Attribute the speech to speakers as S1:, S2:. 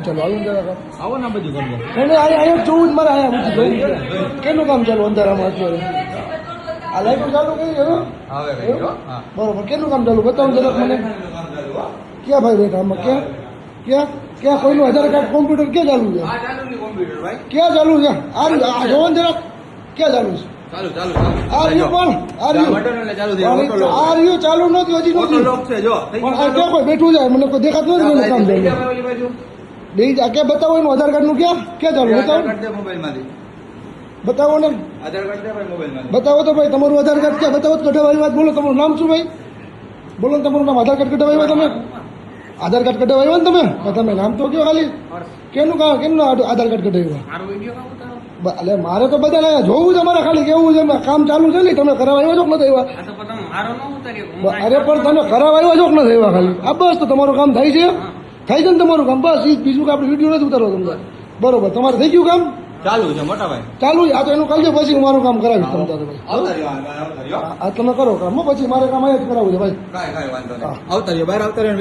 S1: ચાલુ હાલો જરા
S2: આવો ને બધું કરજો.
S1: એને અહીંયા જોવું જ મારે અહીંયા બધું જોવું કેનું કામ ચાલુ અંધારામાં અત્યારે આ લાઈટો ચાલુ કરી હવે બરોબર કેનું કામ ચાલુ બતાવો જરાક મને ક્યાં ભાઈ બેઠા આમાં ક્યાં ક્યાં ક્યાં કોઈનું આધાર કાર્ડ કોમ્પ્યુટર ક્યાં ચાલુ છે ક્યાં ચાલુ છે આ જોવો ને જરાક ક્યાં ચાલુ છે આ રહ્યું પણ આ રહ્યું ચાલુ નથી હજી નથી પણ આ ક્યાં કોઈ બેઠું જાય મને કોઈ દેખાતું નથી મને કામ ચાલુ બે ક્યાં બતાવો એનું આધાર કાર્ડ નું ક્યાં ચાલુ બતાવો ને બતાવો તો ભાઈ તમારું આધાર કાર્ડ ક્યાં બતાવો કઢાવવાની વાત બોલો તમારું નામ શું ભાઈ બોલો ને તમારું નામ આધાર કાર્ડ કઢાવ્યા તમે આધાર કાર્ડ કઢાવ્યા ને તમે નામ તો કયો ખાલી કેનું આધાર કાર્ડ કઢાવ્યા એટલે મારે તો બધા જોવું છે અમારે ખાલી કેવું છે કામ ચાલુ છે ને તમે કરાવવા છો કે નથી આવ્યા અરે પણ તમે કરાવવા છો કે નથી આવ્યા ખાલી આ બસ તો તમારું કામ થાય છે ને તમારું કામ બસ બીજું આપણે વિડીયો નથી ઉતારવા તમને બરોબર તમારે થઈ ગયું કામ
S2: ચાલુ છે મોટા ભાઈ
S1: ચાલુ છે આ તો એનું કરજો પછી હું મારું કામ કરાવીશ તમે આ તમે કરો કામ પછી મારે કામ અહીંયા જ કરાવવું છે ભાઈ
S2: આવતા રહ્યો બહાર આવતા રહ્યો.